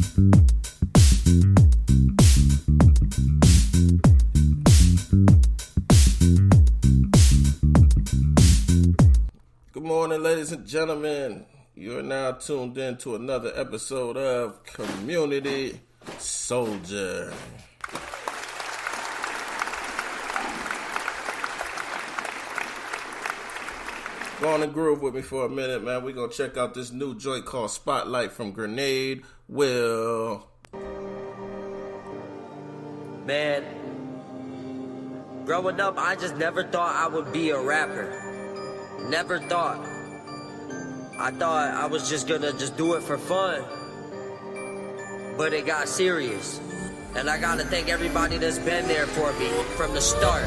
Good morning, ladies and gentlemen. You are now tuned in to another episode of Community Soldier. Go on and groove with me for a minute, man. We're going to check out this new joint called Spotlight from Grenade Will. Man, growing up, I just never thought I would be a rapper. Never thought. I thought I was just gonna do it for fun. But it got serious. And I gotta thank everybody that's been there for me from the start.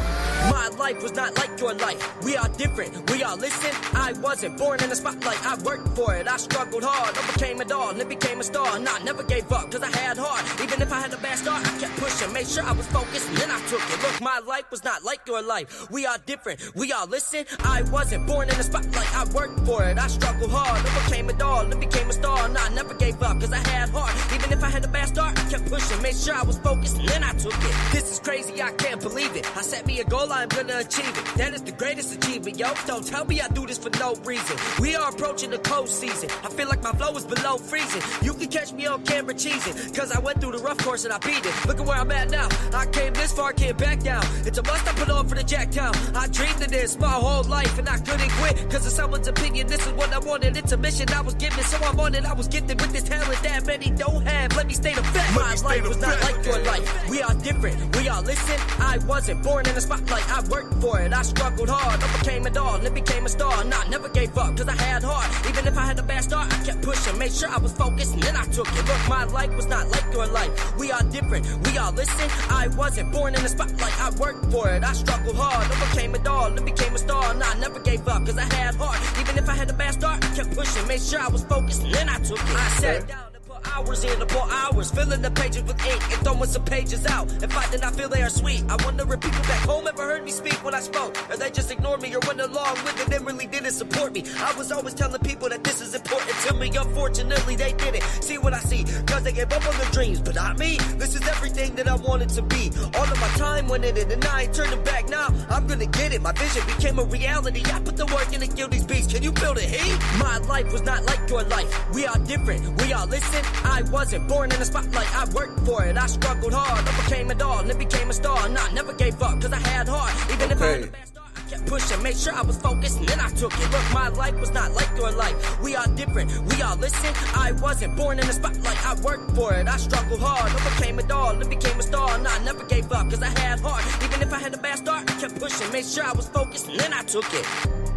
My life was not like your life. We are different. We all listen. I wasn't born in the spotlight. I worked for it. I struggled hard. Overcame it all. And became a star. And I never gave up because I had heart. Even if I had a bad start, I kept pushing. Made sure I was focused. And then I took it. Look, my life was not like your life. We are different. We all listen. I wasn't born in the spotlight. I worked for it. I struggled hard. Overcame it all. And became a star. And I never gave up because I had heart. Even if I had a bad start, I kept pushing. Made sure I was focused. And then I took it. This is crazy. I can't believe it. I set me a goal. I'm gonna achieve it. That is the greatest achievement, yo. Don't tell me I do this for no reason. We are approaching the cold season. I feel like my flow is below freezing. You can catch me on camera cheesing, cause I went through the rough course and I beat it. Look at where I'm at now. I came this far, can't back down. It's a must I put on for the Jacktown. I dreamed of this my whole life and I couldn't quit, cause of someone's opinion. This is what I wanted. It's a mission I was given, so I'm on it. I was gifted with this talent that many don't have. Let me state a fact. My life was not like your life. We are different. We all listen. I wasn't born in the spotlight. I worked for it. I struggled hard, overcame it all, and became a star. And I never gave up, cause I had heart. Even if I had a bad start, I kept pushing. Made sure I was focused, and then I took it. Look, my life was not like your life. We are different, we all listen. I wasn't born in the spotlight. I worked for it. I struggled hard, overcame it all, and became a star. And I never gave up, cause I had heart. Even if I had a bad start, I kept pushing. Made sure I was focused, and then I took it. I sat down hours in to pour hours, filling the pages with ink and throwing some pages out. In fact, then I feel they are sweet. I wonder if people back home ever heard me speak when I spoke, or they just ignored me or went along with it and really didn't support me. I was always telling people that this is important to me. Unfortunately, they didn't see what I see, cause they gave up on their dreams. But not me. This is everything that I wanted to be. All of my time went in it, and I ain't turning back now. I'm gonna get it. My vision became a reality. I put the work in to kill these beats. Can you feel the heat? My life was not like your life. We are different. We all listen. I wasn't born in the spotlight. I worked for it. I struggled hard, overcame it all, and became a star. And I never gave up, cause I had heart. Even if I had a bad start, I kept pushing. Made sure I was focused, and then I took it. Look, my life was not like your life. We are different. We all listen. I wasn't born in the spotlight. I worked for it. I struggled hard, overcame it all, and became a star. And I never gave up, cause I had heart. Even if I had a bad start, I kept pushing. Made sure I was focused, and then I took it.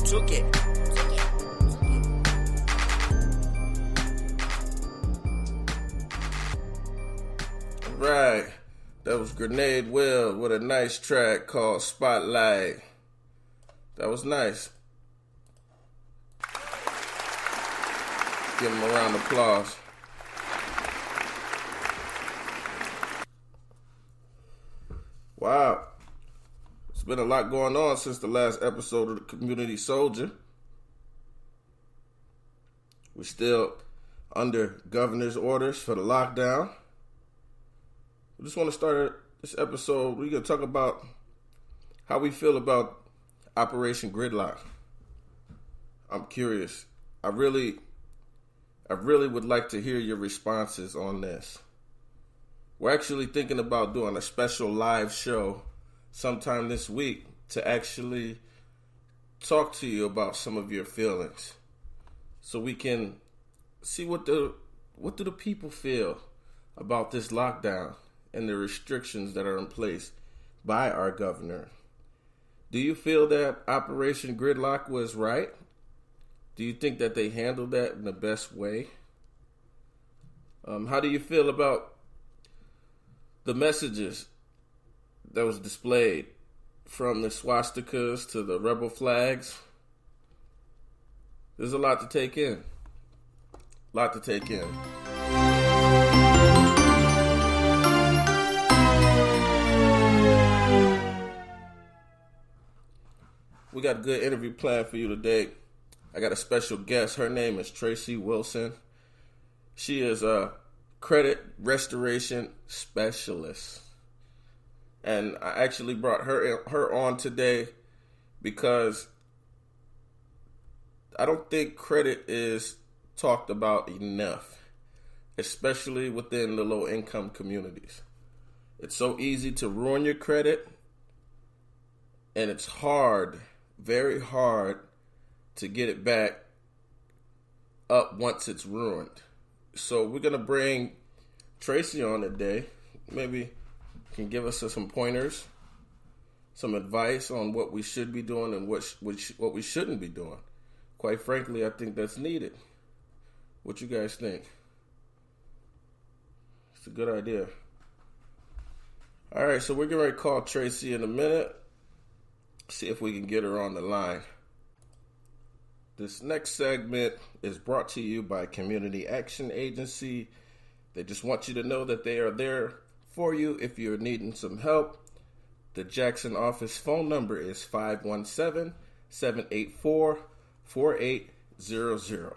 Took it. Right, that was Grenade Will with a nice track called Spotlight. That was nice. Give him a round of applause. Wow, there's been a lot going on since the last episode of the Community Soldier. We're still under governor's orders for the lockdown. I just want to start this episode. We're going to talk about how we feel about Operation Gridlock. I'm curious. I really would like to hear your responses on this. We're actually thinking about doing a special live show sometime this week to actually talk to you about some of your feelings, so we can see what do the people feel about this lockdown and the restrictions that are in place by our governor. Do you feel that Operation Gridlock was right? Do you think that they handled that in the best way? How do you feel about the messages that was displayed, from the swastikas to the rebel flags? There's a lot to take in. We got a good interview planned for you today. I got a special guest. Her name is Tracy Wilson. She is credit restoration specialist. And I actually brought her on today because I don't think credit is talked about enough, especially within the low-income communities. It's so easy to ruin your credit, and it's hard, very hard, to get it back up once it's ruined. So we're going to bring Tracy on today. Maybe can give us some pointers, some advice on what we should be doing and what we shouldn't be doing. Quite frankly, I think that's needed. What you guys think? It's a good idea. All right, so we're going to call Tracy in a minute. See if we can get her on the line. This next segment is brought to you by Community Action Agency. They just want you to know that they are there for you if you're needing some help. The Jackson office phone number is 517-784-4800.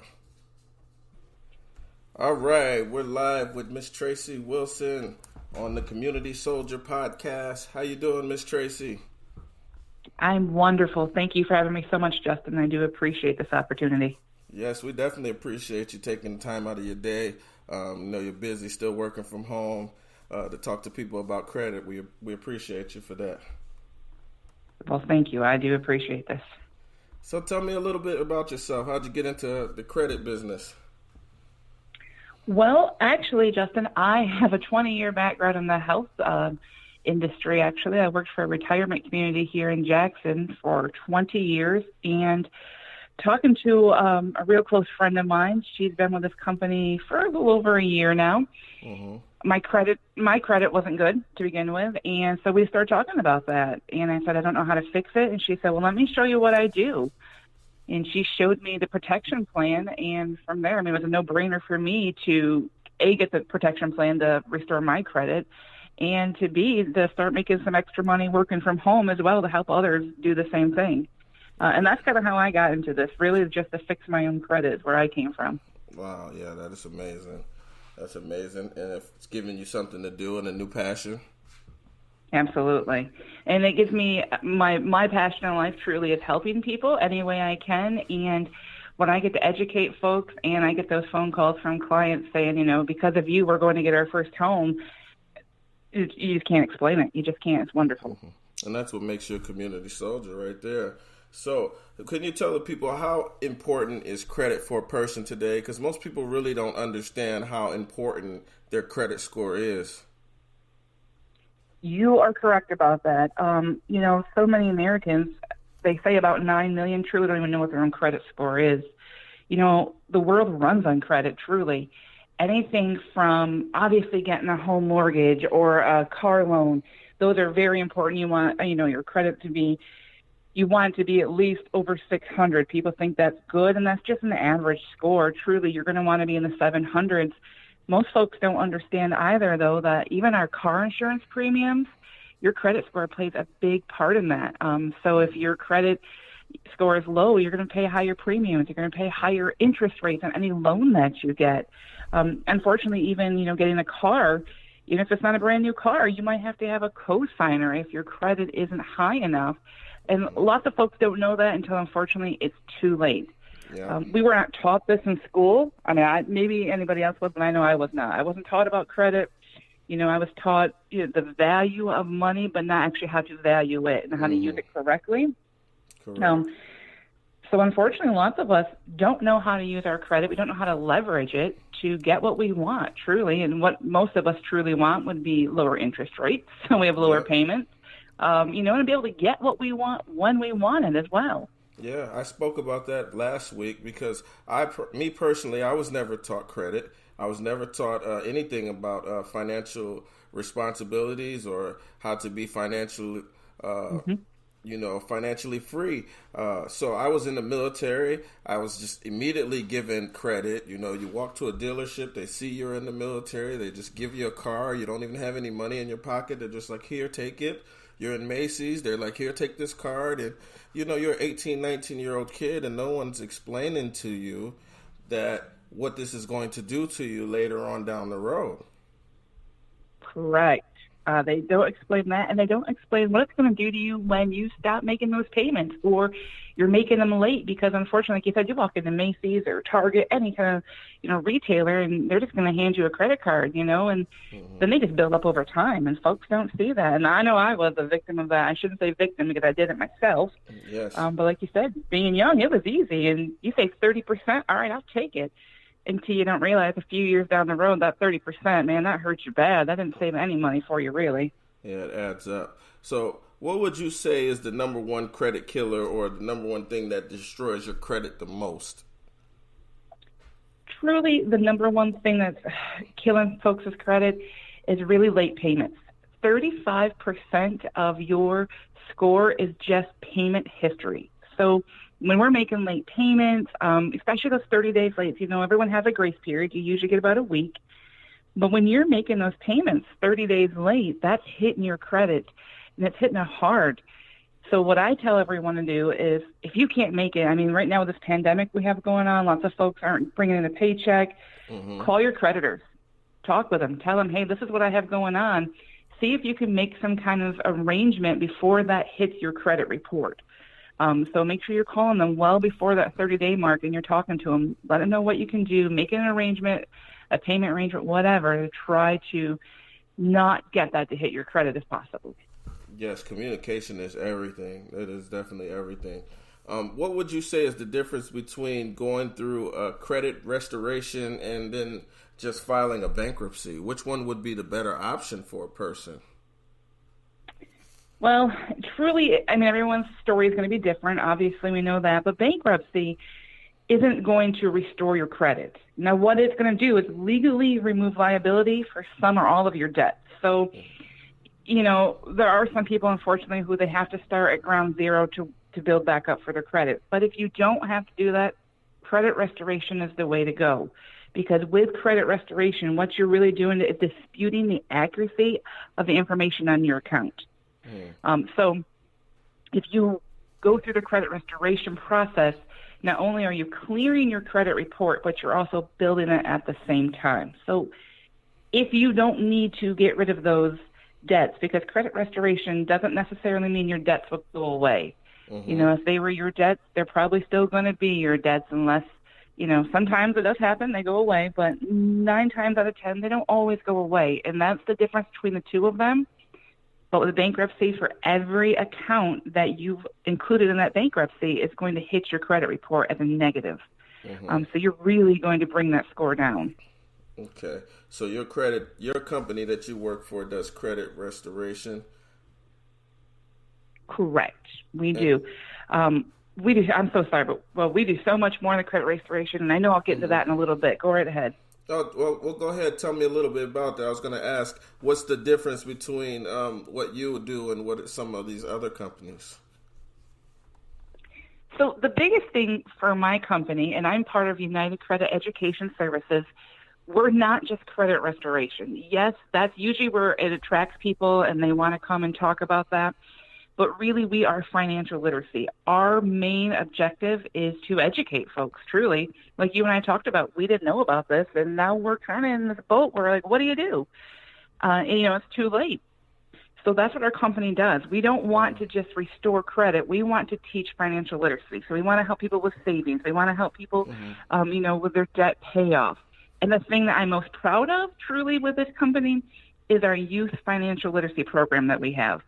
All right, we're live with Miss Tracy Wilson on the Community Soldier Podcast. How you doing, Miss Tracy? I'm wonderful. Thank you for having me so much, Justin. I do appreciate this opportunity. Yes, we definitely appreciate you taking the time out of your day. You're busy, still working from home, to talk to people about credit. We appreciate you for that. Well, thank you. I do appreciate this. So tell me a little bit about yourself. How'd you get into the credit business? Well, actually, Justin, I have a 20-year background in the health industry. Actually, I worked for a retirement community here in Jackson for 20 years, and talking to a real close friend of mine, she's been with this company for a little over a year now. Mm-hmm. My credit wasn't good to begin with, and so we started talking about that. And I said, I don't know how to fix it. And she said, well, let me show you what I do. And she showed me the protection plan, and from there, it was a no-brainer for me to get the protection plan to restore my credit, and to start making some extra money working from home as well to help others do the same thing. And that's kind of how I got into this, really just to fix my own credit, where I came from. Wow, yeah, that is amazing. That's amazing. And if it's giving you something to do and a new passion. Absolutely. And it gives me my passion in life truly is helping people any way I can. And when I get to educate folks and I get those phone calls from clients saying, because of you, we're going to get our first home, you just can't explain it. You just can't. It's wonderful. Mm-hmm. And that's what makes you a community soldier right there. So can you tell the people how important is credit for a person today? Because most people really don't understand how important their credit score is. You are correct about that. So many Americans, they say about 9 million, truly don't even know what their own credit score is. The world runs on credit, truly. Anything from obviously getting a home mortgage or a car loan, those are very important. You want, your credit to be, you want it to be at least over 600. People think that's good, and that's just an average score. Truly, you're going to want to be in the 700s. Most folks don't understand either, though, that even our car insurance premiums, your credit score plays a big part in that. So if your credit score is low, you're going to pay higher premiums. You're going to pay higher interest rates on any loan that you get. Unfortunately, even, getting a car, even if it's not a brand new car, you might have to have a co-signer if your credit isn't high enough. And lots of folks don't know that until, unfortunately, it's too late. Yeah. We were not taught this in school. Maybe anybody else was, but I know I was not. I wasn't taught about credit. I was taught the value of money, but not actually how to value it and how to use it correctly. Correct. So unfortunately, lots of us don't know how to use our credit. We don't know how to leverage it to get what we want, truly. And what most of us truly want would be lower interest rates, so we have lower payments, and be able to get what we want when we want it as well. Yeah, I spoke about that last week because me personally, I was never taught credit. I was never taught anything about financial responsibilities or how to be financially free. So I was in the military. I was just immediately given credit. You walk to a dealership, they see you're in the military, they just give you a car. You don't even have any money in your pocket. They're just like, here, take it. You're in Macy's. They're like, here, take this card. And, you're an 18, 19-year-old kid, and no one's explaining to you that what this is going to do to you later on down the road. Correct. They don't explain that, and they don't explain what it's going to do to you when you stop making those payments or you're making them late. Because unfortunately, like you said, you walk into Macy's or Target, any kind of retailer, and they're just going to hand you a credit card, and then they just build up over time, and folks don't see that. And I know I was a victim of that. I shouldn't say victim because I did it myself. Yes. But like you said, being young, it was easy, and you say 30%. All right, I'll take it. Until you don't realize a few years down the road, that 30%, man, that hurts you bad. That didn't save any money for you, really. Yeah, it adds up. So what would you say is the number one credit killer or the number one thing that destroys your credit the most? Truly, the number one thing that's killing folks' credit is really late payments. 35% of your score is just payment history. So when we're making late payments, especially those 30 days late, everyone has a grace period. You usually get about a week. But when you're making those payments 30 days late, that's hitting your credit, and it's hitting it hard. So what I tell everyone to do is if you can't make it, right now with this pandemic we have going on, lots of folks aren't bringing in a paycheck. Call your creditors. Talk with them. Tell them, hey, this is what I have going on. See if you can make some kind of arrangement before that hits your credit report. So make sure you're calling them well before that 30-day mark and you're talking to them. Let them know what you can do. Make an arrangement, a payment arrangement, whatever, to try to not get that to hit your credit if possible. Yes, communication is everything. It is definitely everything. What would you say is the difference between going through a credit restoration and then just filing a bankruptcy? Which one would be the better option for a person? Well, truly, everyone's story is going to be different. Obviously, we know that. But bankruptcy isn't going to restore your credit. Now, what it's going to do is legally remove liability for some or all of your debts. So, there are some people, unfortunately, who they have to start at ground zero to build back up for their credit. But if you don't have to do that, credit restoration is the way to go. Because with credit restoration, what you're really doing is disputing the accuracy of the information on your account. So if you go through the credit restoration process, not only are you clearing your credit report, but you're also building it at the same time. So if you don't need to get rid of those debts, because credit restoration doesn't necessarily mean your debts will go away. If they were your debts, they're probably still going to be your debts unless, sometimes it does happen, they go away, but 9 times out of 10, they don't always go away. And that's the difference between the two of them. But with the bankruptcy, for every account that you've included in that bankruptcy, it's going to hit your credit report as a negative. So you're really going to bring that score down. Okay. So your company that you work for does credit restoration? Correct. We do. We do. I'm so sorry, but we do so much more in the credit restoration, and I know I'll get into that in a little bit. Go right ahead. Oh, well, go ahead. Tell me a little bit about that. I was going to ask, what's the difference between what you do and what some of these other companies? So the biggest thing for my company, and I'm part of United Credit Education Services, we're not just credit restoration. Yes, that's usually where it attracts people and they want to come and talk about that. But really, we are financial literacy. Our main objective is to educate folks, truly. Like you and I talked about, we didn't know about this, and now we're kind of in this boat. We're like, what do you do? And, it's too late. So that's what our company does. We don't want to just restore credit. We want to teach financial literacy. So we want to help people with savings. We want to help people, with their debt payoff. And the thing that I'm most proud of, truly, with this company is our youth financial literacy program that we have.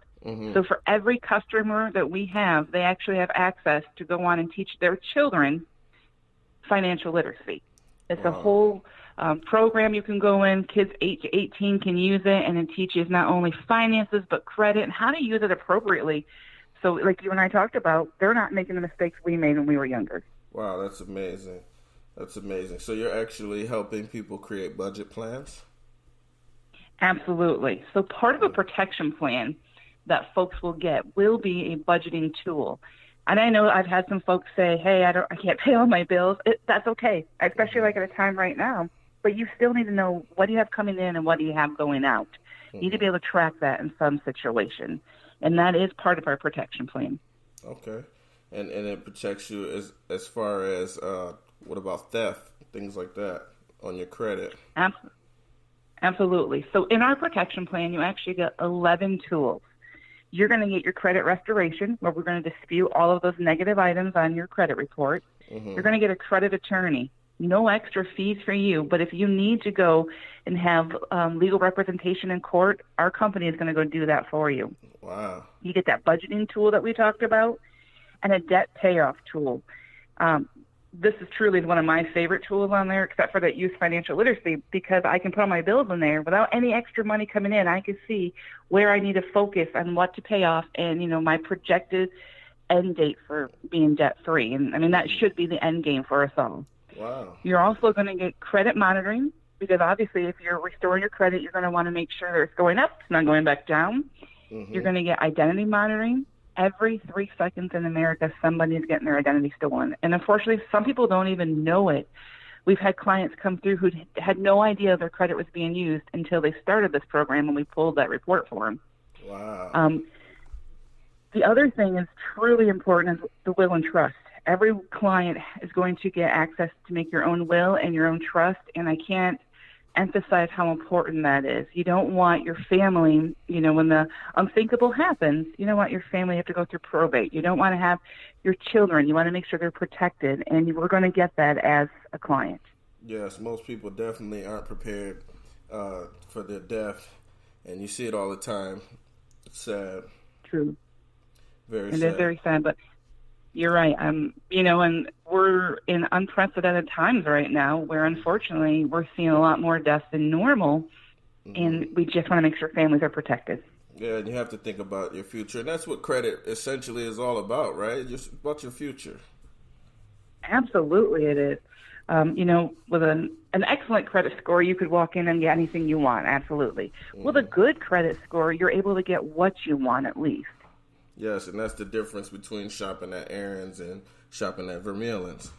So for every customer that we have, they actually have access to go on and teach their children financial literacy. It's a whole program you can go in. Kids 8 to 18 can use it, and it teaches not only finances but credit and how to use it appropriately. So like you and I talked about, they're not making the mistakes we made when we were younger. Wow, that's amazing. That's amazing. So you're actually helping people create budget plans? Absolutely. So part of a protection plan that folks will get will be a budgeting tool. And I know I've had some folks say, hey, I can't pay all my bills. That's okay, especially like at a time right now. But you still need to know what do you have coming in and what do you have going out. You need to be able to track that in some situation. And that is part of our protection plan. Okay. And it protects you as far as what about theft? things like that on your credit. Absolutely. So in our protection plan, you actually get 11 tools. You're going to get your credit restoration, where we're going to dispute all of those negative items on your credit report. You're going to get a credit attorney. No extra fees for you, but if you need to go and have legal representation in court, our company is going to go do that for you. Wow. You get that budgeting tool that we talked about and a debt payoff tool. This is truly one of my favorite tools on there, except for that youth financial literacy, because I can put all my bills in there without any extra money coming in. I can see where I need to focus on what to pay off and, my projected end date for being debt free. And I mean, that should be the end game for us all. Wow. You're also going to get credit monitoring, because obviously if you're restoring your credit, you're going to want to make sure that it's going up, it's not going back down. You're going to get identity monitoring. Every 3 seconds in America, somebody's getting their identity stolen. And unfortunately, some people don't even know it. We've had clients come through who had no idea their credit was being used until they started this program, and we pulled that report for them. Wow. The other thing is truly important is the will and trust. Every client is going to get access to make your own will and your own trust, and I can't emphasize how important that is. You don't want your family, when the unthinkable happens, you don't want your family to have to go through probate. You don't want to have your children. You want to make sure they're protected, and we're going to get that as a client. Yes, most people definitely aren't prepared for their death, and you see it all the time. It's sad. True. Very sad. It is very sad, but you're right. And we're in unprecedented times right now where, unfortunately, we're seeing a lot more deaths than normal, and we just want to make sure families are protected. Yeah, and you have to think about your future, and that's what credit essentially is all about, right? Just about your future. Absolutely, it is. With an excellent credit score, you could walk in and get anything you want, absolutely. With a good credit score, you're able to get what you want at least. Yes, and that's the difference between shopping at Aaron's and shopping at Vermeulen's.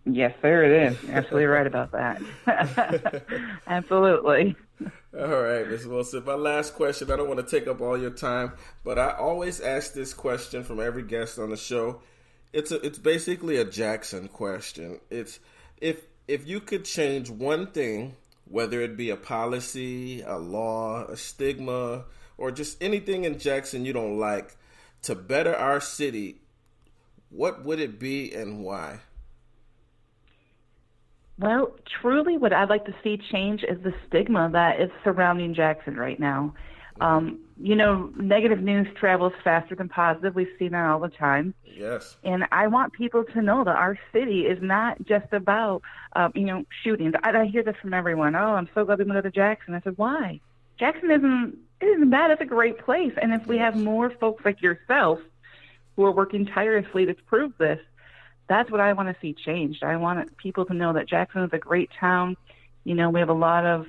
Yes, sir, it is. You're absolutely right about that. Absolutely. All right, Ms. Wilson. My last question, I don't want to take up all your time, but I always ask this question from every guest on the show. It's basically a Jackson question. It's if you could change one thing, whether it be a policy, a law, a stigma, or just anything in Jackson you don't like, to better our city, what would it be and why? Well, truly what I'd like to see change is the stigma that is surrounding Jackson right now. Negative news travels faster than positive. We've seen that all the time. Yes. And I want people to know that our city is not just about, shootings. I hear this from everyone. Oh, I'm so glad we moved to Jackson. I said, why? Jackson isn't bad. It's a great place. And if we have more folks like yourself who are working tirelessly to prove this, that's what I want to see changed. I want people to know that Jackson is a great town. We have a lot of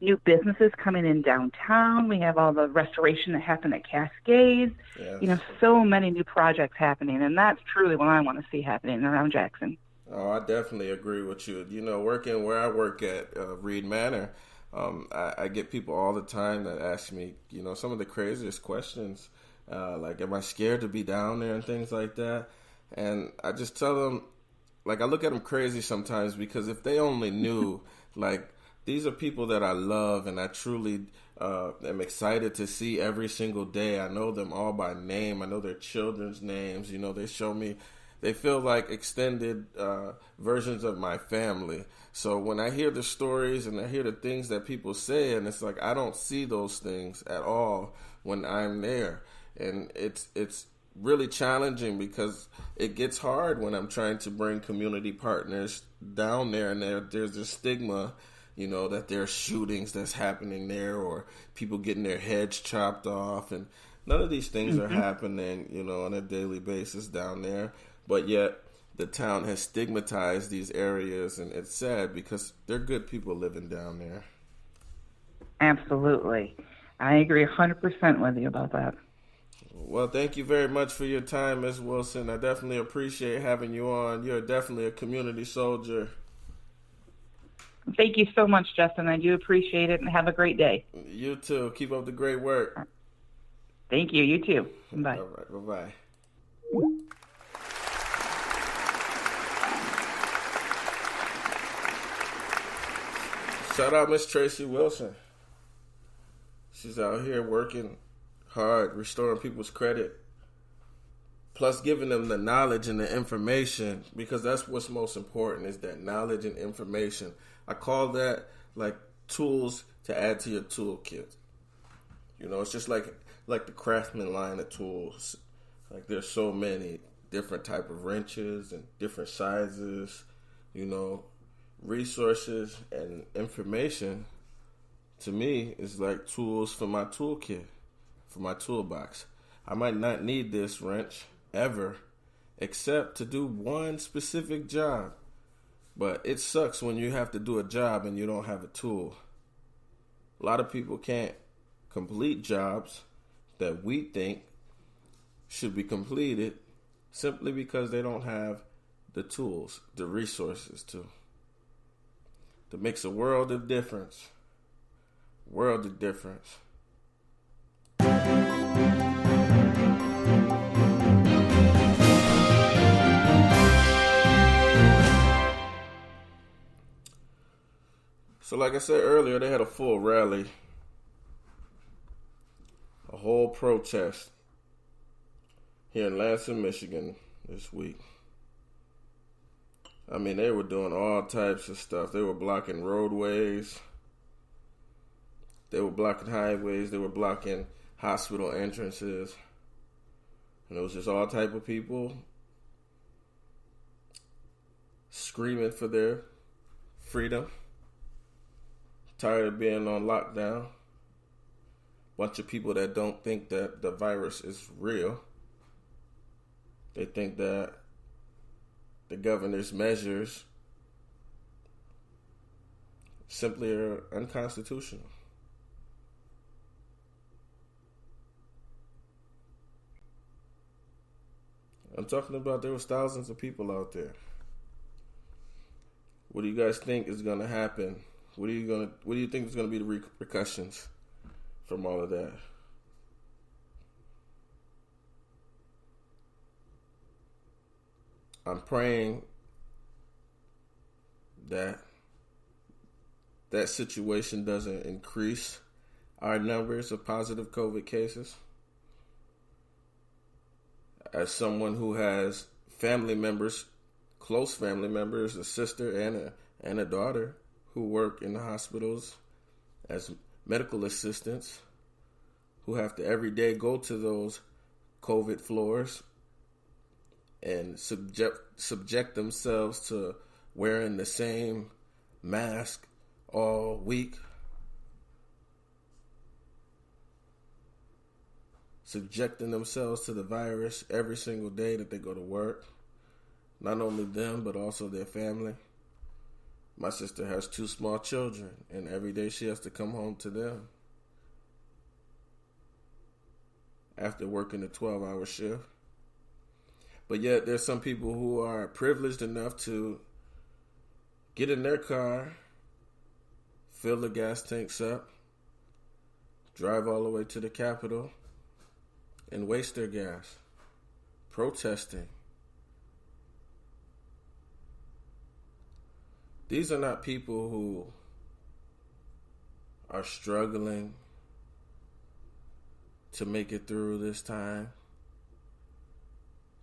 new businesses coming in downtown. We have all the restoration that happened at Cascades. Yes. So many new projects happening. And that's truly what I want to see happening around Jackson. Oh, I definitely agree with you. Working where I work at Reed Manor, I get people all the time that ask me, some of the craziest questions, like, am I scared to be down there and things like that? And I just tell them, I look at them crazy sometimes, because if they only knew, these are people that I love and I truly am excited to see every single day. I know them all by name. I know their children's names. They show me, they feel like extended versions of my family. So when I hear the stories and I hear the things that people say, and it's like I don't see those things at all when I'm there. And it's really challenging, because it gets hard when I'm trying to bring community partners down there, and there's a stigma, that there are shootings that's happening there, or people getting their heads chopped off, and none of these things are happening, on a daily basis down there. But yet the town has stigmatized these areas, and it's sad because they're good people living down there. Absolutely. I agree 100% with you about that. Well, thank you very much for your time, Ms. Wilson. I definitely appreciate having you on. You're definitely a community soldier. Thank you so much, Justin. I do appreciate it, and have a great day. You too. Keep up the great work. Thank you. You too. Bye. All right. Bye-bye. Shout out Miss Tracy Wilson. She's out here working hard, restoring people's credit, plus giving them the knowledge and the information, because that's what's most important, is that knowledge and information. I call that like tools to add to your toolkit. You know, it's just like the Craftsman line of tools. Like there's so many different type of wrenches and different sizes, you know, resources and information. To me, is like tools for my toolkit, for my toolbox. I might not need this wrench ever, except to do one specific job. But it sucks when you have to do a job and you don't have a tool. A lot of people can't complete jobs that we think should be completed simply because they don't have the tools, the resources to. That makes a world of difference. World of difference. So like I said earlier, they had a full rally, a whole protest here in Lansing, Michigan this week. I mean, they were doing all types of stuff. They were blocking roadways. They were blocking highways. They were blocking hospital entrances. And it was just all type of people screaming for their freedom. Tired of being on lockdown. Bunch of people that don't think that the virus is real. They think that the governor's measures simply are unconstitutional. I'm talking about there was thousands of people out there. What do you guys think is going to happen? What do you think is going to be the repercussions from all of that? I'm praying that that situation doesn't increase our numbers of positive COVID cases. As someone who has family members, close family members, a sister and a daughter who work in the hospitals as medical assistants, who have to every day go to those COVID floors and subject themselves to wearing the same mask all week, subjecting themselves to the virus every single day that they go to work. Not only them, but also their family. My sister has 2 small children, and every day she has to come home to them after working a 12-hour shift. But yet there's some people who are privileged enough to get in their car, fill the gas tanks up, drive all the way to the Capitol, and waste their gas, protesting. These are not people who are struggling to make it through this time.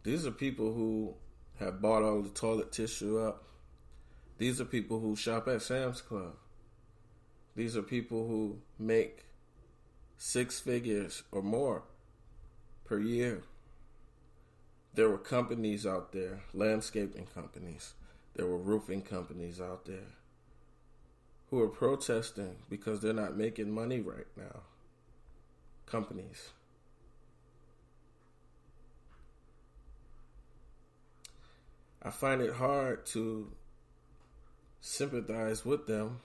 These are people who have bought all the toilet tissue up. These are people who shop at Sam's Club. These are people who make 6 figures or more per year. There were companies out there, landscaping companies. There were roofing companies out there who are protesting because they're not making money right now. Companies. I find it hard to sympathize with them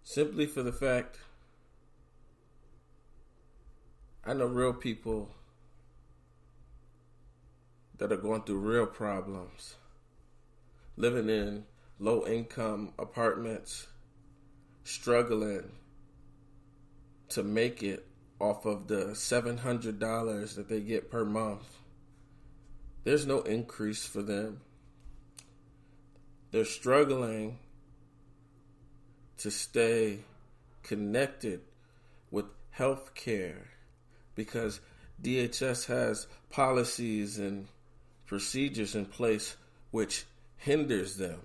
simply for the fact I know real people that are going through real problems, living in low-income apartments, struggling to make it off of the $700 that they get per month. There's no increase for them. They're struggling to stay connected with health care because DHS has policies and procedures in place which hinders them.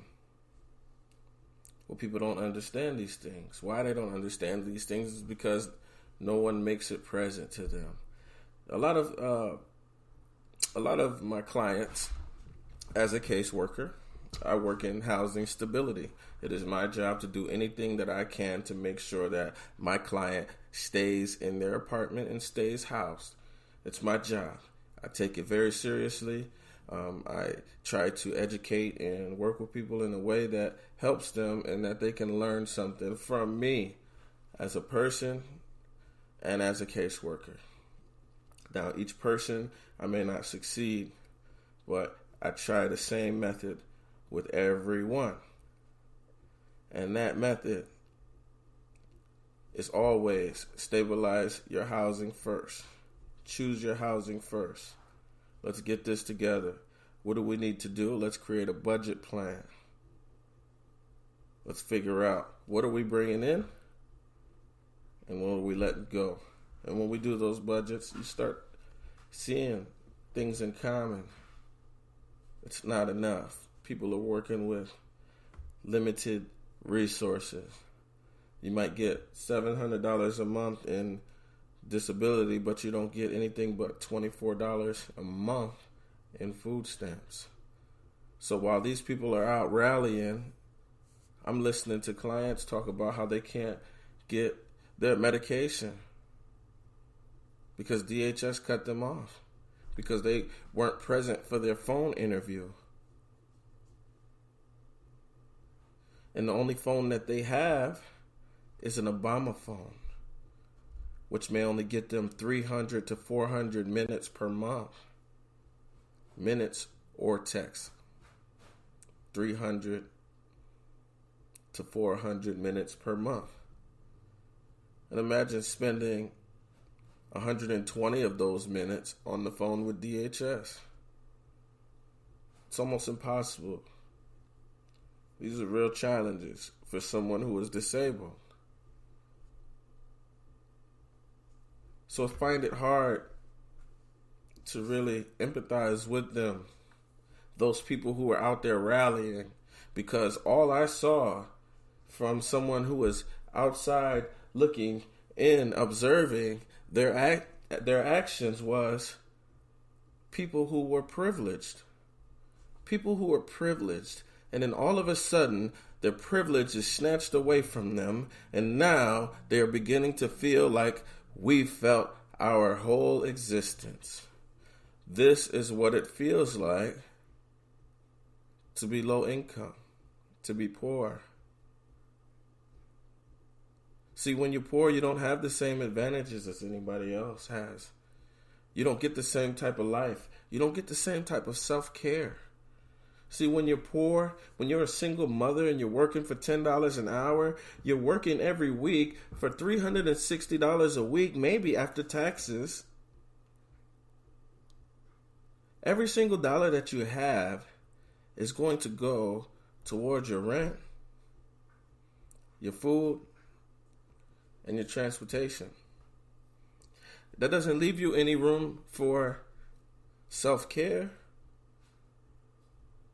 Well, people don't understand these things. Why they don't understand these things is because no one makes it present to them. A lot of my clients, as a caseworker, I work in housing stability. It is my job to do anything that I can to make sure that my client stays in their apartment and stays housed. It's my job. I take it very seriously. I try to educate and work with people in a way that helps them and that they can learn something from me as a person and as a caseworker. Now, each person, I may not succeed, but I try the same method with everyone. And that method is always stabilize your housing first. Choose your housing first. Let's get this together. What do we need to do? Let's create a budget plan. Let's figure out what are we bringing in and what are we letting go. And when we do those budgets, you start seeing things in common. It's not enough. People are working with limited resources. You might get $700 a month in disability, but you don't get anything but $24 a month in food stamps. So while these people are out rallying, I'm listening to clients talk about how they can't get their medication because DHS cut them off because they weren't present for their phone interview. And the only phone that they have is an Obama phone, which may only get them 300 to 400 minutes per month. Minutes or text. 300 to 400 minutes per month. And imagine spending 120 of those minutes on the phone with DHS. It's almost impossible. These are real challenges for someone who is disabled. So I find it hard to really empathize with them, those people who are out there rallying, because all I saw from someone who was outside looking in, observing their actions was people who were privileged. People who were privileged. And then all of a sudden, their privilege is snatched away from them, and now they are beginning to feel like we felt our whole existence. This is what it feels like to be low income, to be poor. See, when you're poor, you don't have the same advantages as anybody else has. You don't get the same type of life. You don't get the same type of self-care. See, when you're poor, when you're a single mother and you're working for $10 an hour, you're working every week for $360 a week, maybe after taxes. Every single dollar that you have is going to go towards your rent, your food, and your transportation. That doesn't leave you any room for self-care.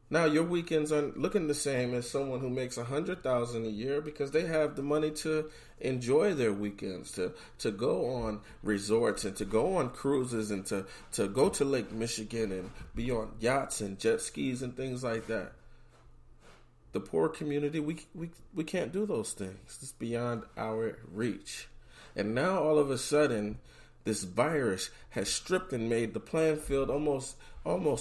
Now, your weekends aren't looking the same as someone who makes $100,000 a year because they have the money to enjoy their weekends, to go on resorts and to go on cruises and to go to Lake Michigan and be on yachts and jet skis and things like that. The poor community, we can't do those things. It's beyond our reach. And now, all of a sudden, this virus has stripped and made the playing field almost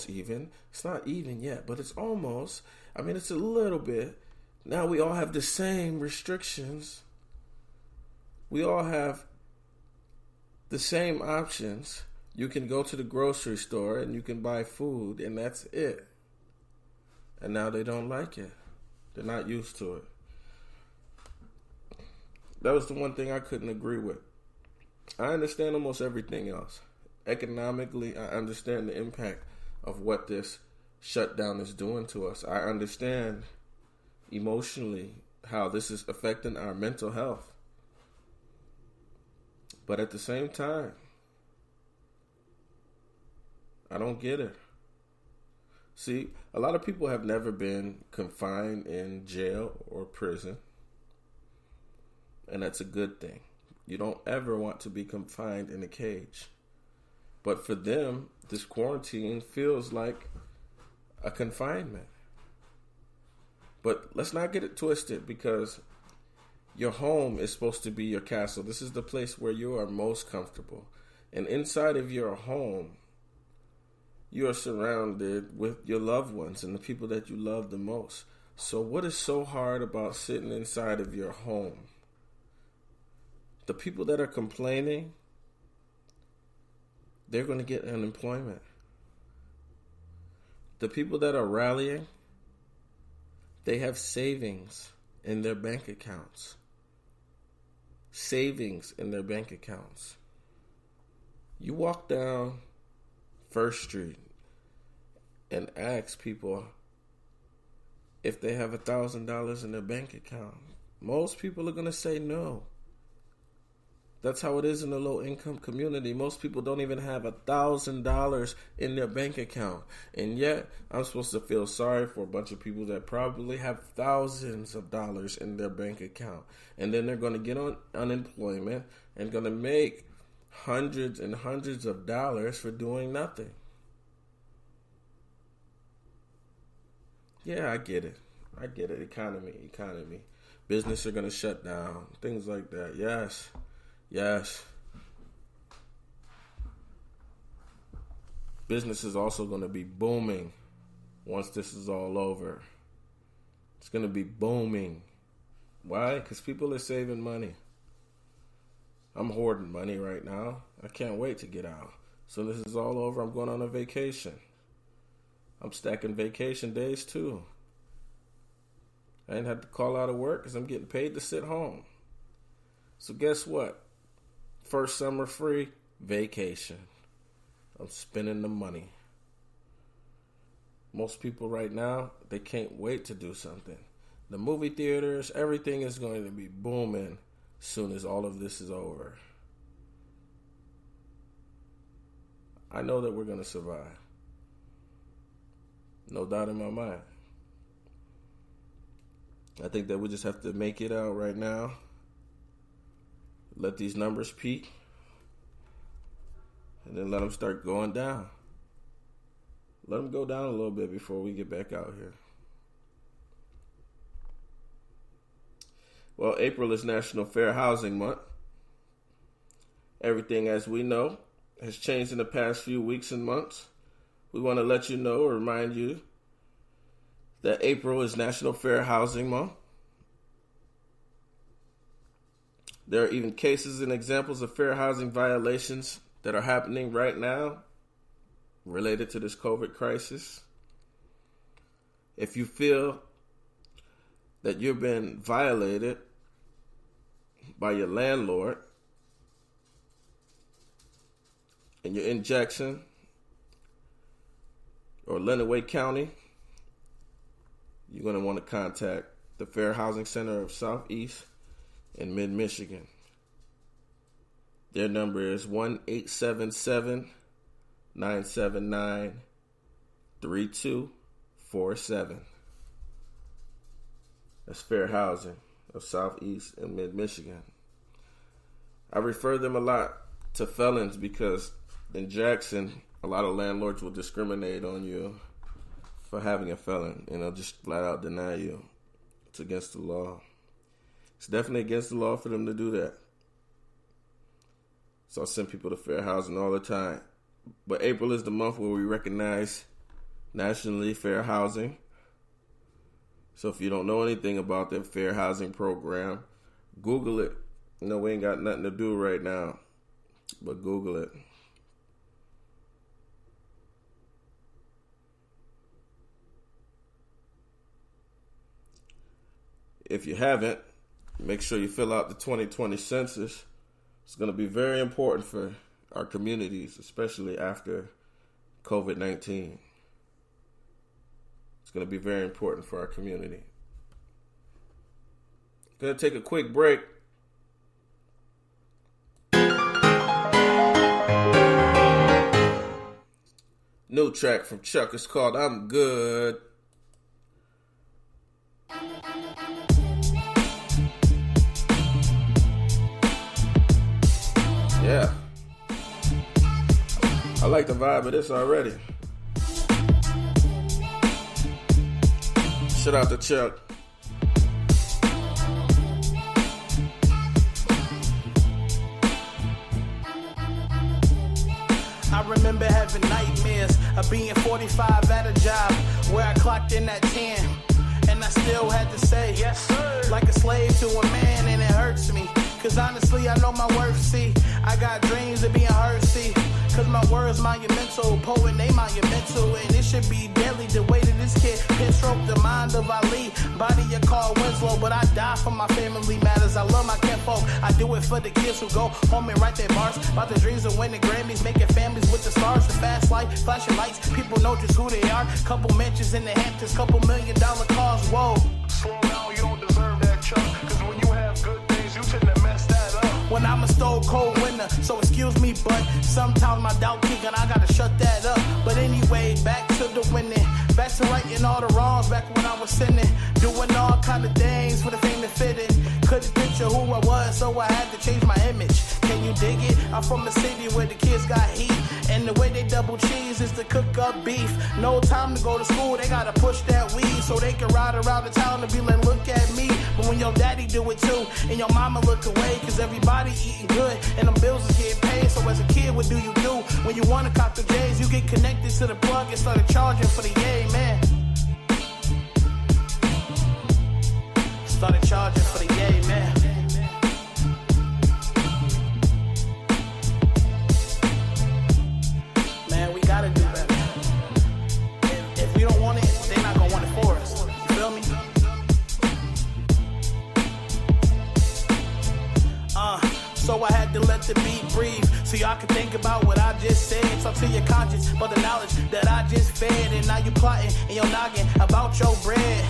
even. It's not even yet, but it's almost. I mean, it's a little bit. Now we all have the same restrictions. We all have the same options. You can go to the grocery store and you can buy food, and that's it. And now they don't like it. They're not used to it. That was the one thing I couldn't agree with. I understand almost everything else. Economically, I understand the impact of what this shutdown is doing to us. I understand emotionally how this is affecting our mental health. But at the same time, I don't get it. See, a lot of people have never been confined in jail or prison, and that's a good thing. You don't ever want to be confined in a cage. But for them, this quarantine feels like a confinement. But let's not get it twisted, because your home is supposed to be your castle. This is the place where you are most comfortable. And inside of your home, you are surrounded with your loved ones and the people that you love the most. So what is so hard about sitting inside of your home? The people that are complaining, they're going to get unemployment. The people that are rallying, they have savings in their bank accounts. Savings in their bank accounts. You walk down First Street and ask people if they have $1,000 in their bank account. Most people are going to say no. That's how it is in the low-income community. Most people don't even have $1,000 in their bank account. And yet, I'm supposed to feel sorry for a bunch of people that probably have thousands of dollars in their bank account. And then they're going to get on unemployment and going to make hundreds and hundreds of dollars for doing nothing. Yeah, I get it. Economy. Business are going to shut down. Things like that. Yes. Business is also going to be booming once this is all over. It's going to be booming. Why? Because people are saving money. I'm hoarding money right now. I can't wait to get out. So this is all over, I'm going on a vacation. I'm stacking vacation days too. I didn't have to call out of work because I'm getting paid to sit home. So guess what? First summer free, vacation. I'm spending the money. Most people right now, they can't wait to do something. The movie theaters, everything is going to be booming as soon as all of this is over. I know that we're going to survive. No doubt in my mind. I think that we just have to make it out right now. Let these numbers peak. And then let them start going down. Let them go down a little bit before we get back out here. Well, April is National Fair Housing Month. Everything, as we know, has changed in the past few weeks and months. We want to let you know or remind you that April is National Fair Housing Month. There are even cases and examples of fair housing violations that are happening right now related to this COVID crisis. If you feel that you've been violated by your landlord and you're in Jackson or Lenawee County, you're going to want to contact the Fair Housing Center of Southeast and Mid-Michigan. Their number is 1-877-979-3247. That's Fair Housing of Southeast and Mid-Michigan. I refer them a lot to felons because in Jackson, a lot of landlords will discriminate on you for having a felon, and they'll just flat out deny you. It's against the law. It's definitely against the law for them to do that. So I send people to fair housing all the time. But April is the month where we recognize nationally fair housing. So if you don't know anything about the fair housing program, Google it. You know, we ain't got nothing to do right now, but Google it. If you haven't, make sure you fill out the 2020 census. It's going to be very important for our communities, especially after COVID-19. It's going to be very important for our community. Gonna take a quick break. New track from Chuck is called I'm Good. Yeah. I like the vibe of this already. Shout out to Chuck. I remember having nightmares of being 45 at a job where I clocked in at 10. And I still had to say, yes sir, like a slave to a man, and it hurts me. Cause honestly, I know my worth, see. I got dreams of being heard, see. Cause my words monumental, poet they monumental. And it should be deadly the way that this kid pin stroke the mind of Ali. Body of Carl Winslow, but I die for my family matters. I love my kinfolk, I do it for the kids who go home and write their bars about the dreams of winning Grammys, making families with the stars. The fast life, flashing lights, people know just who they are. Couple mansions in the Hamptons, couple $1 million cars, whoa. Slow down, you don't deserve that, Chuck. Cause when you have good things, you tend to mess that up. When I'm a stone cold winner, so excuse me, but sometimes my doubt kick and I gotta shut that up. But anyway, back to the winning, back to righting all the wrongs, back when I was sinning, doing all kind of things for the fame to fit in. Couldn't picture who I was, so I had to change my image. Can you dig it? I'm from a city where the kids got heat, and the way they double cheese is to cook up beef. No time to go to school, they gotta push that weed so they can ride around the town and be like, look at me. But when your daddy do it too, and your mama look away, cause everybody eating good, and them bills is getting paid. So as a kid, what do you do? When you wanna cop the J's, you get connected to the plug and started charging for the yay, man. Started charging for the yay, man. Man, we gotta do better. If we don't want it, they're not gonna want it for us. You feel me? So I had to let the beat breathe, so y'all can think about what I just said. Talk to your conscience about the knowledge that I just fed, and now you plotting in your noggin about your bread.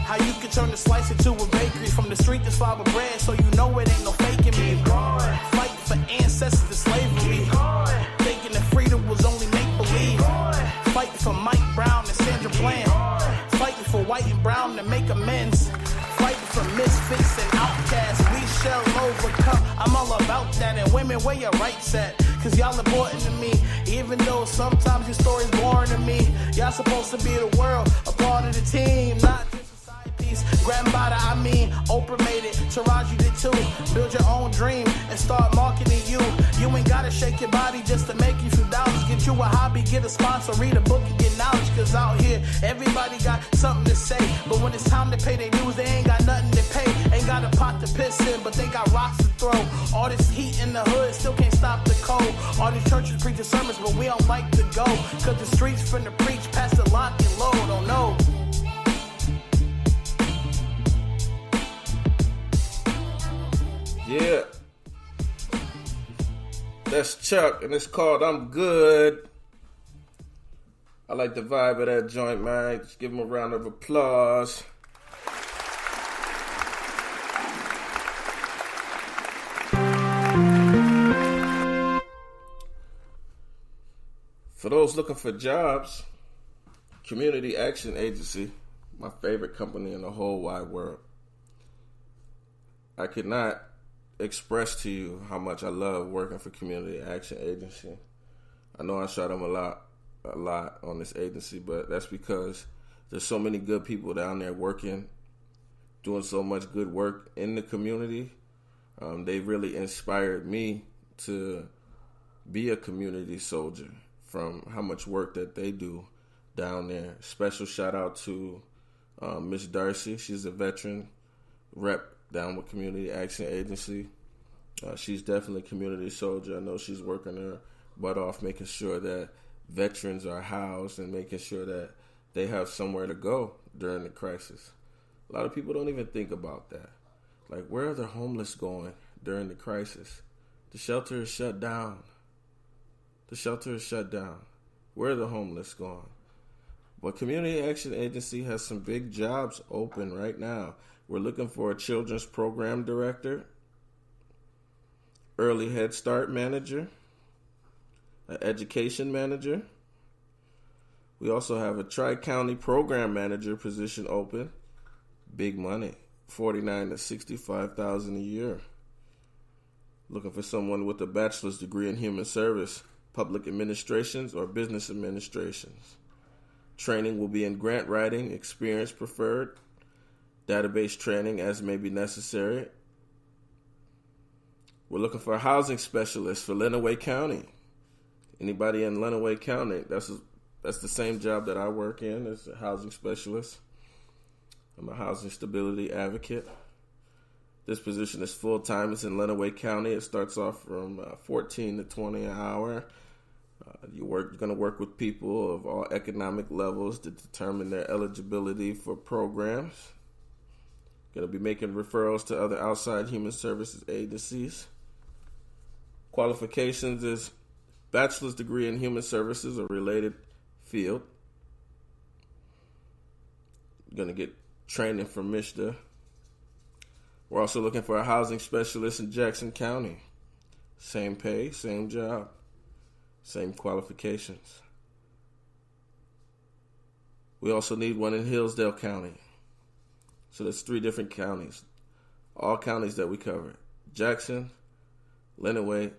How you can turn the slice into a bakery, from the street to flour bread, so you know it ain't no faking me. Fighting for ancestors to slavery, thinking that freedom was only make-believe. Fighting for Mike Brown and Sandra Bland, fighting for white and brown to make amends. Fighting for misfits and outcasts, we shall overcome. I'm all about that, and women, where your rights at? Cause y'all important to me, even though sometimes your story's boring to me. Y'all supposed to be the world, a part of the team, not just a side piece. Grandmother, I mean, Oprah made it, Taraji did too. Build your own dream and start marketing you. You ain't gotta shake your body just to make you few dollars. Get you a hobby, get a sponsor, read a book and get knowledge. Cause out here, everybody got something to say, but when it's time to pay their dues, they ain't got nothing to pay. Ain't got a pot to piss in, but they got rocks to throw. All this heat in the hood still can't stop the cold. All these churches preaching sermons, but we don't like to go. Cause the streets finna preach past the lock and load, oh no. Yeah. That's Chuck, and it's called I'm Good. I like the vibe of that joint, man. Just give him a round of applause. For those looking for jobs, Community Action Agency, my favorite company in the whole wide world. I could not express to you how much I love working for Community Action Agency. I know I shout them a lot on this agency, but that's because there's so many good people down there working, doing so much good work in the community. They really inspired me to be a community soldier from how much work that they do down there. Special shout out to Miss Darcy. She's a veteran rep down with Community Action Agency. She's definitely a community soldier. I know she's working her butt off making sure that veterans are housed and making sure that they have somewhere to go during the crisis. A lot of people don't even think about that. Like, where are the homeless going during the crisis? The shelter is shut down. Where are the homeless going? But Community Action Agency has some big jobs open right now. We're looking for a children's program director, early Head Start manager, an education manager. We also have a Tri-County program manager position open. Big money, $49,000 to $65,000 a year. Looking for someone with a bachelor's degree in human service, public administrations, or business administrations. Training will be in grant writing, experience preferred, database training as may be necessary. We're looking for a housing specialist for Lenawee County. Anybody in Lenawee County, that's the same job that I work in as a housing specialist. I'm a housing stability advocate. This position is full-time. It's in Lenawee County. It starts off from $14 to $20 an hour. You're going to work with people of all economic levels to determine their eligibility for programs. Going to be making referrals to other outside human services agencies. Qualifications is bachelor's degree in human services or related field. You're going to get training from MISHDA. We're also looking for a housing specialist in Jackson County. Same pay, same job, same qualifications. We also need one in Hillsdale County. So there's 3 different counties. All counties that we cover. Jackson, Lenawee,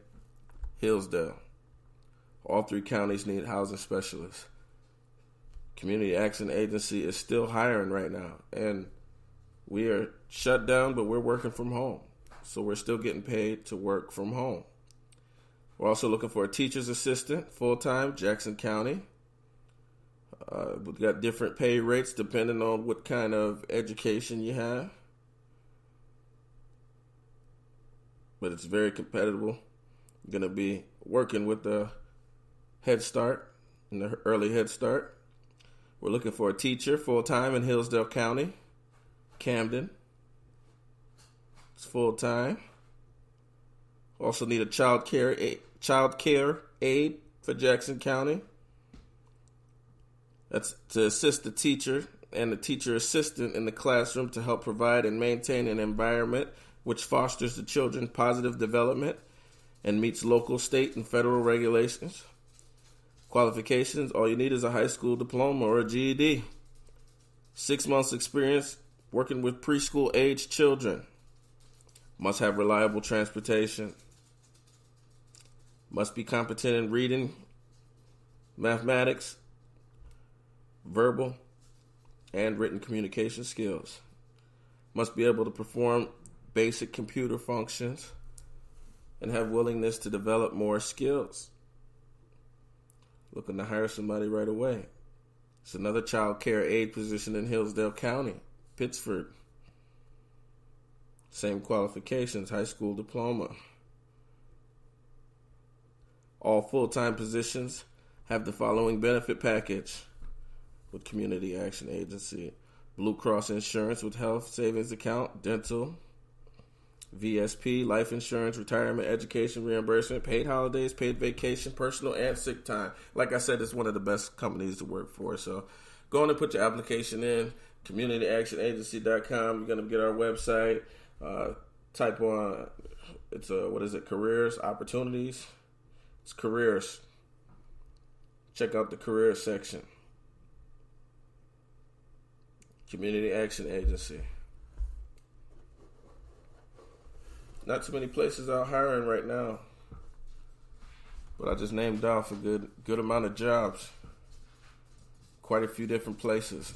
Hillsdale. All 3 counties need housing specialists. Community Action Agency is still hiring right now. And we are shut down, but we're working from home. So we're still getting paid to work from home. We're also looking for a teacher's assistant, full-time, Jackson County. We've got different pay rates depending on what kind of education you have. But it's very competitive. You're going to be working with the Head Start and the early Head Start. We're looking for a teacher full-time in Hillsdale County, Camden. It's full-time. Also need a child care aide for Jackson County. That's to assist the teacher and the teacher assistant in the classroom to help provide and maintain an environment which fosters the children's positive development and meets local, state, and federal regulations. Qualifications, all you need is a high school diploma or a GED. 6 months experience working with preschool age children. Must have reliable transportation. Must be competent in reading, mathematics, verbal, and written communication skills. Must be able to perform basic computer functions and have willingness to develop more skills. Looking to hire somebody right away. It's another child care aide position in Hillsdale County, Pittsford. Same qualifications, high school diploma. All full-time positions have the following benefit package with Community Action Agency. Blue Cross insurance with health savings account, dental, VSP, life insurance, retirement, education, reimbursement, paid holidays, paid vacation, personal and sick time. Like I said, it's one of the best companies to work for. So go on and put your application in, communityactionagency.com. You're going to get our website. Type on, careers, opportunities. It's careers. Check out the career section. Community Action Agency. Not too many places out hiring right now, but I just named off a good amount of jobs. Quite a few different places.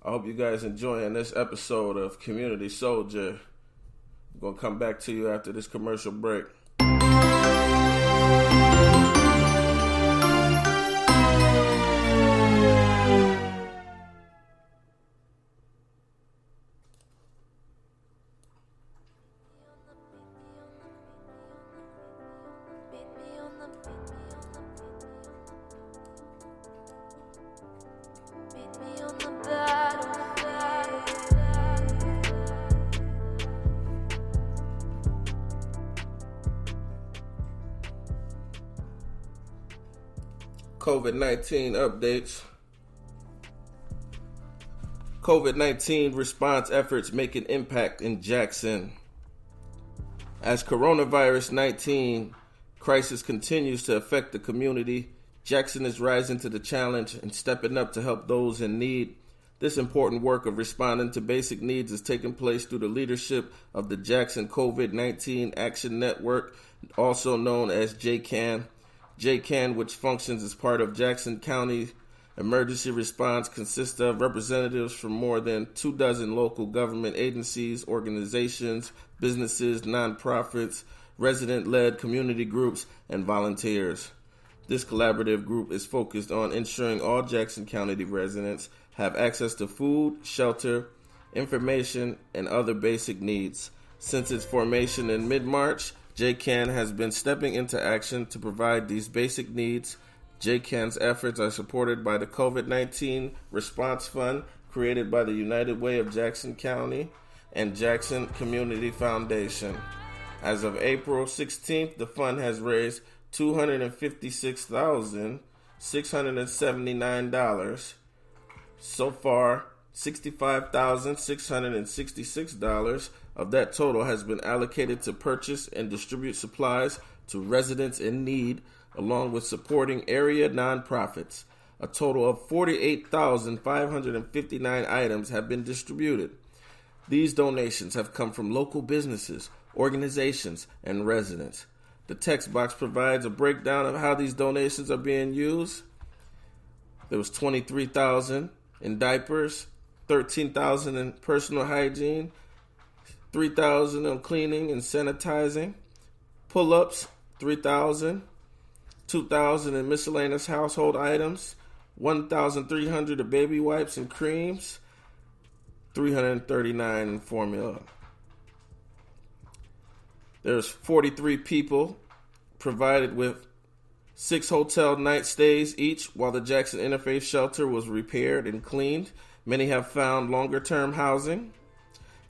I hope you guys enjoying this episode of Community Soldier. I'm going to come back to you after this commercial break. COVID-19 updates. COVID-19 response efforts make an impact in Jackson. As coronavirus 19 crisis continues to affect the community, Jackson is rising to the challenge and stepping up to help those in need. This important work of responding to basic needs is taking place through the leadership of the Jackson COVID-19 Action Network, also known as JCAN. JCAN, which functions as part of Jackson County Emergency Response, consists of representatives from more than 24 local government agencies, organizations, businesses, nonprofits, resident-led community groups, and volunteers. This collaborative group is focused on ensuring all Jackson County residents have access to food, shelter, information, and other basic needs. Since its formation in mid-March, JCAN has been stepping into action to provide these basic needs. JCAN's efforts are supported by the COVID-19 Response Fund created by the United Way of Jackson County and Jackson Community Foundation. As of April 16th, the fund has raised $256,679. So far, $65,666 of that total has been allocated to purchase and distribute supplies to residents in need, along with supporting area nonprofits. A total of 48,559 items have been distributed. These donations have come from local businesses, organizations, and residents. The text box provides a breakdown of how these donations are being used. There was $23,000 in diapers, $13,000 in personal hygiene, $3,000 on cleaning and sanitizing, pull-ups, $3,000, $2,000 in miscellaneous household items, $1,300 of baby wipes and creams, $339 in formula. There's 43 people provided with 6 hotel night stays each while the Jackson Interfaith Shelter was repaired and cleaned. Many have found longer-term housing.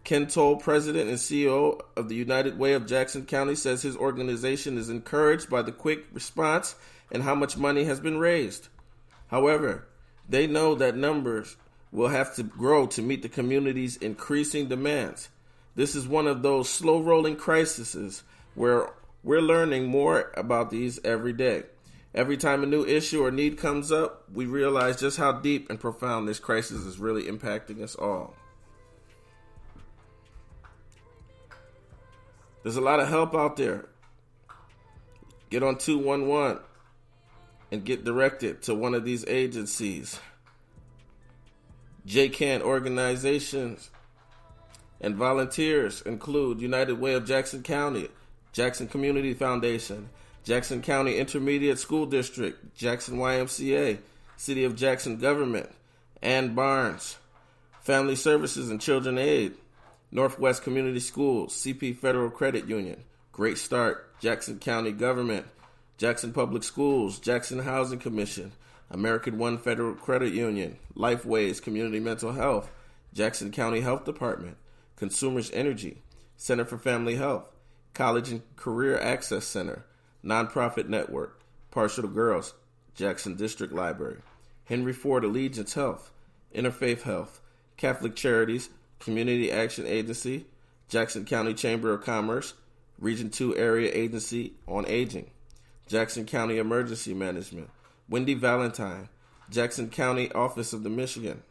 Ken Toll, president and CEO of the United Way of Jackson County, says his organization is encouraged by the quick response and how much money has been raised. However, they know that numbers will have to grow to meet the community's increasing demands. This is one of those slow-rolling crises where we're learning more about these every day. Every time a new issue or need comes up, we realize just how deep and profound this crisis is really impacting us all. There's a lot of help out there. Get on 211 and get directed to one of these agencies. JCAN organizations and volunteers include United Way of Jackson County, Jackson Community Foundation, Jackson County Intermediate School District, Jackson YMCA, City of Jackson Government, Ann Barnes, Family Services and Children Aid, Northwest Community Schools, CP Federal Credit Union, Great Start, Jackson County Government, Jackson Public Schools, Jackson Housing Commission, American One Federal Credit Union, Lifeways Community Mental Health, Jackson County Health Department, Consumers Energy, Center for Family Health, College and Career Access Center, Nonprofit Network, Partial Girls, Jackson District Library, Henry Ford Allegiance Health, Interfaith Health, Catholic Charities, Community Action Agency, Jackson County Chamber of Commerce, Region 2 Area Agency on Aging, Jackson County Emergency Management, Wendy Valentine, Jackson County Office of the Michigan,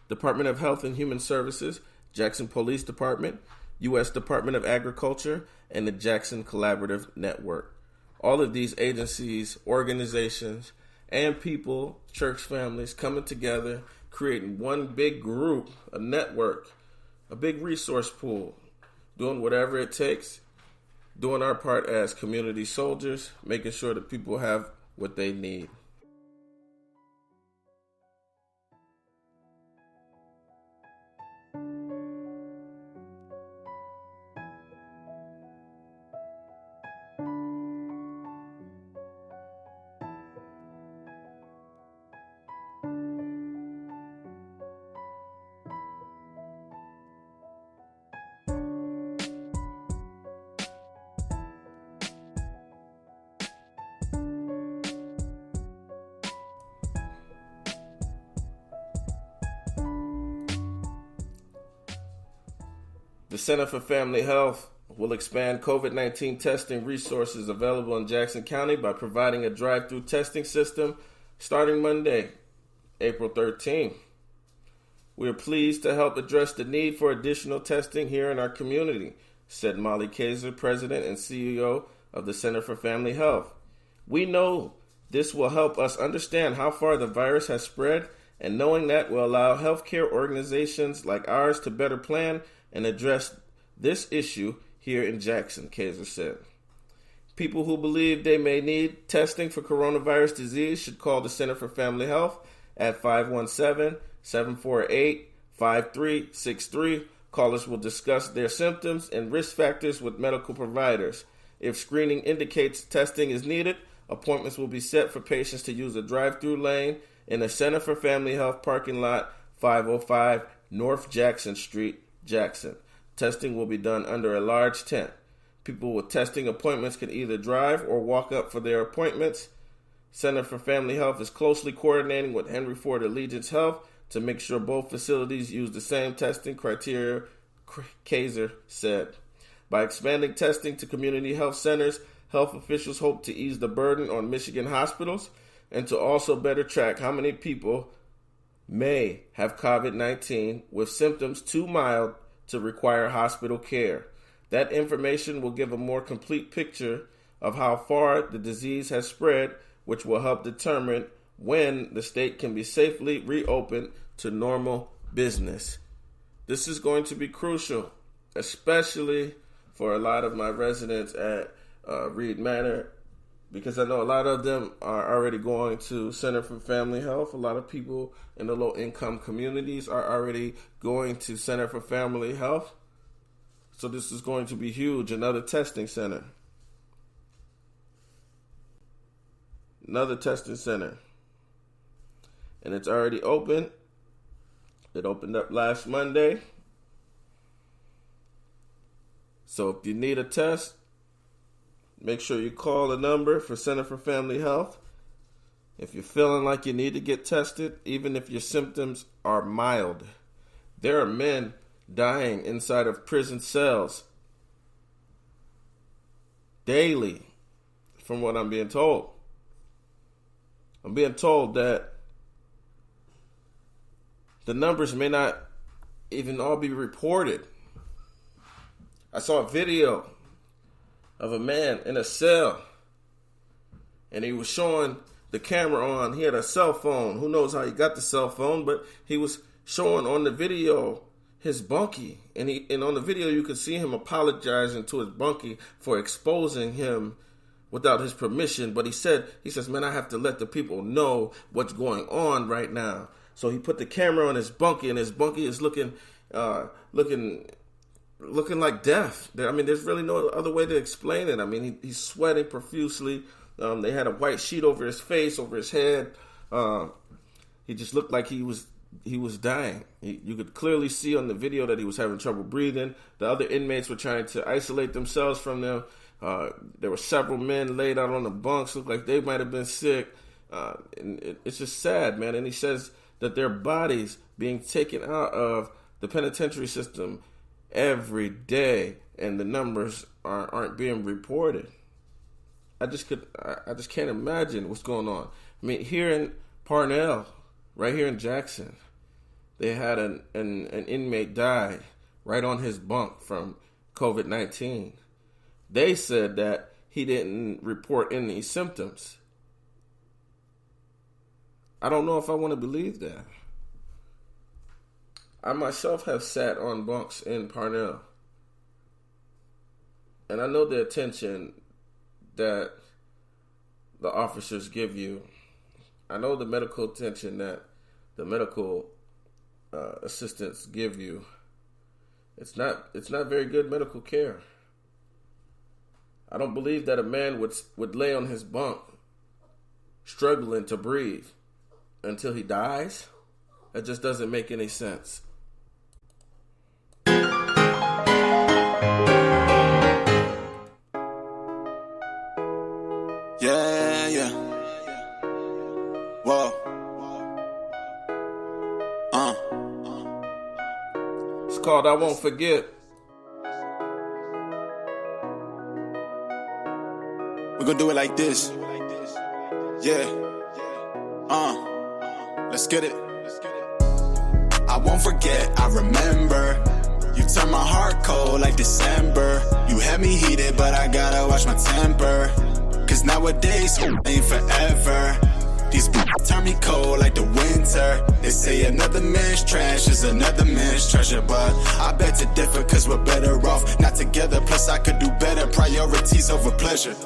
Department of Health and Human Services, Jackson Police Department, U.S. Department of Agriculture, and the Jackson Collaborative Network. All of these agencies, organizations, and people, church families coming together, creating one big group, a network, a big resource pool, doing whatever it takes, doing our part as community soldiers, making sure that people have what they need. The Center for Family Health will expand COVID-19 testing resources available in Jackson County by providing a drive-through testing system starting Monday, April 13. We are pleased to help address the need for additional testing here in our community, said Molly Kaiser, President and CEO of the Center for Family Health. We know this will help us understand how far the virus has spread, and knowing that will allow healthcare organizations like ours to better plan and address this issue here in Jackson, Kaiser said. People who believe they may need testing for coronavirus disease should call the Center for Family Health at 517-748-5363. Callers will discuss their symptoms and risk factors with medical providers. If screening indicates testing is needed, appointments will be set for patients to use a drive-through lane in the Center for Family Health parking lot, 505 North Jackson Street, Jackson. Testing will be done under a large tent. People with testing appointments can either drive or walk up for their appointments. Center for Family Health is closely coordinating with Henry Ford Allegiance Health to make sure both facilities use the same testing criteria, Kaiser said. By expanding testing to community health centers, health officials hope to ease the burden on Michigan hospitals and to also better track how many people may have COVID-19 with symptoms too mild to require hospital care. That information will give a more complete picture of how far the disease has spread, which will help determine when the state can be safely reopened to normal business. This is going to be crucial, especially for a lot of my residents at Reed Manor, because I know a lot of them are already going to Center for Family Health. A lot of people in the low-income communities are already going to Center for Family Health. So this is going to be huge. Another testing center. Another testing center. And it's already open. It opened up last Monday. So if you need a test, make sure you call the number for Center for Family Health. If you're feeling like you need to get tested, even if your symptoms are mild. There are men dying inside of prison cells daily, from what I'm being told. I'm being told that the numbers may not even all be reported. I saw a video of a man in a cell, and he was showing the camera on. He had a cell phone. Who knows how he got the cell phone, but he was showing on the video his bunkie, and on the video you could see him apologizing to his bunkie for exposing him without his permission. But he says, man, I have to let the people know what's going on right now. So he put the camera on his bunkie, and his bunkie is looking like death. I mean, there's really no other way to explain it. I mean, he's sweating profusely. They had a white sheet over his face, over his head. He just looked like he was dying. You could clearly see on the video that he was having trouble breathing. The other inmates were trying to isolate themselves from them. There were several men laid out on the bunks, looked like they might have been sick. And it's just sad, man. And he says that their bodies being taken out of the penitentiary system every day, and the numbers aren't being reported. I just can't imagine what's going on. I mean, here in Parnell, right here in Jackson, they had an inmate die right on his bunk from COVID-19. They said that he didn't report any symptoms. I don't know if I want to believe that. I myself have sat on bunks in Parnell, and I know the attention that the officers give you. I know the medical attention that the medical assistants give you. It's not very good medical care. I don't believe that a man would lay on his bunk struggling to breathe until he dies. That just doesn't make any sense. Yeah. Whoa. It's called I Won't Forget. gonna do it like this. Yeah. Let's get it. I won't forget, I remember. You turned my heart cold like December. You had me heated, but I gotta watch my temper. Cause nowadays, ain't forever. These turn me cold like the winter. They say another man's trash is another man's treasure, but I beg to differ cause we're better off not together. Plus I could do better, priorities over pleasure.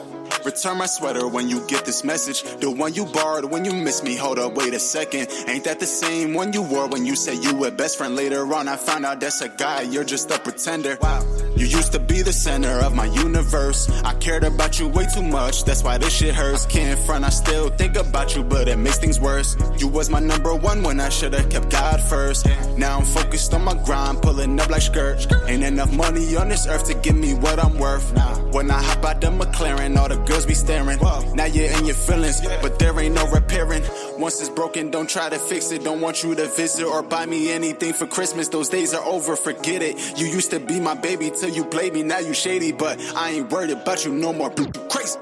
Return my sweater when you get this message. The one you borrowed when you miss me. Hold up, wait a second. Ain't that the same one you wore when you said you were best friend? Later on I found out that's a guy, you're just a pretender. Wow. You used to be the center of my universe. I cared about you way too much, that's why this shit hurts. Can't front, I still think about you, but it makes things worse. You was my number one when I should've kept God first. Now I'm focused on my grind, pulling up like skirt. Ain't enough money on this earth to give me what I'm worth. When I hop out the McLaren, all the girls be staring. Now you're in your feelings, but there ain't no repairing. Once it's broken, don't try to fix it. Don't want you to visit or buy me anything for Christmas. Those days are over, forget it. You used to be my baby till you played me, now you shady. But I ain't worried about you no more, crazy.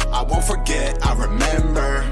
I won't forget, I remember.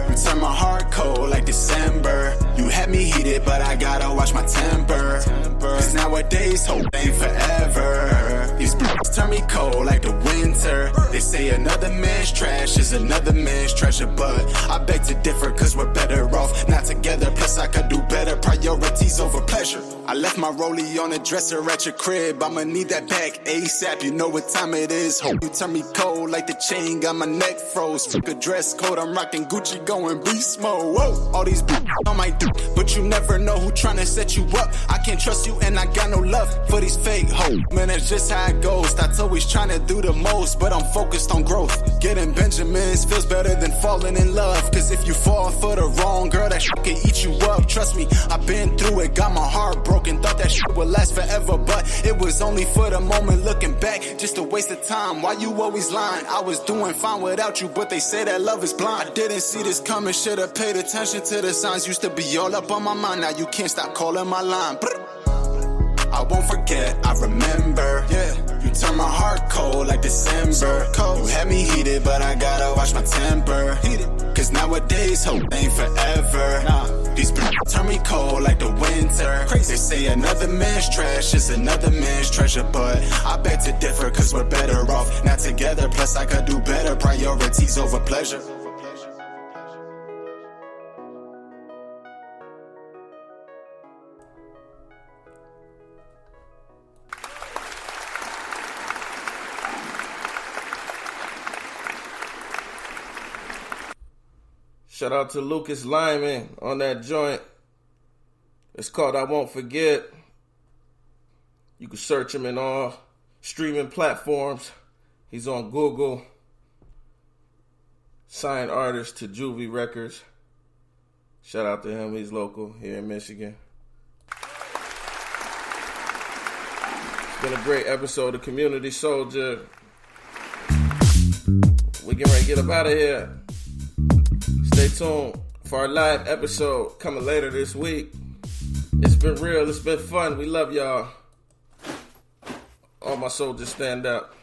You turned my heart cold like December. You had me heated, but I gotta watch my temper. Cause nowadays, hope ain't forever. These turn me cold like the winter. They say another man's trash is another man's treasure, but I beg to differ cause we're better off not together. Plus I could do better, priorities over pleasure. I left my rollie on the dresser at your crib. I'ma need that back ASAP, you know what time it is. Hope you turn me cold like the chain got my neck froze. Fuck a dress code, I'm rocking Gucci going beast mode. Whoa, all these on my dick, but you never know who tryna set you up. I can't trust you and I got no love for these fake hoes. Man, that's just how it goes. That's always tryna do the most, but I'm focused on growth. Getting Benjamins feels better than falling in love. Cause if you fall for the wrong girl, that shit can eat you up. Trust me, I've been through it, got my heart broken. Thought that shit would last forever, but it was only for the moment. Looking back, just a waste of time. Why you always lying? I was doing fine without you, but they say that love is blind. I didn't see this coming, should've paid attention to the signs. Used to be all up on my mind, now you can't stop calling my line. I won't forget, I remember. Yeah, you turned my heart cold like December. You had me heated, but I gotta watch my temper. Cause nowadays, hope ain't forever. These turn me cold like the winter. They say another man's trash is another man's treasure, but I beg to differ cause we're better off not together. Plus I could do better, priorities over pleasure. Shout out to Lucas Lyman on that joint. It's called I Won't Forget. You can search him in all streaming platforms. He's on Google. Signed artist to Juvie Records. Shout out to him. He's local here in Michigan. It's been a great episode of Community Soldier. We're getting ready to get up out of here. Stay tuned for our live episode coming later this week. It's been real. It's been fun. We love y'all. All my soldiers stand up.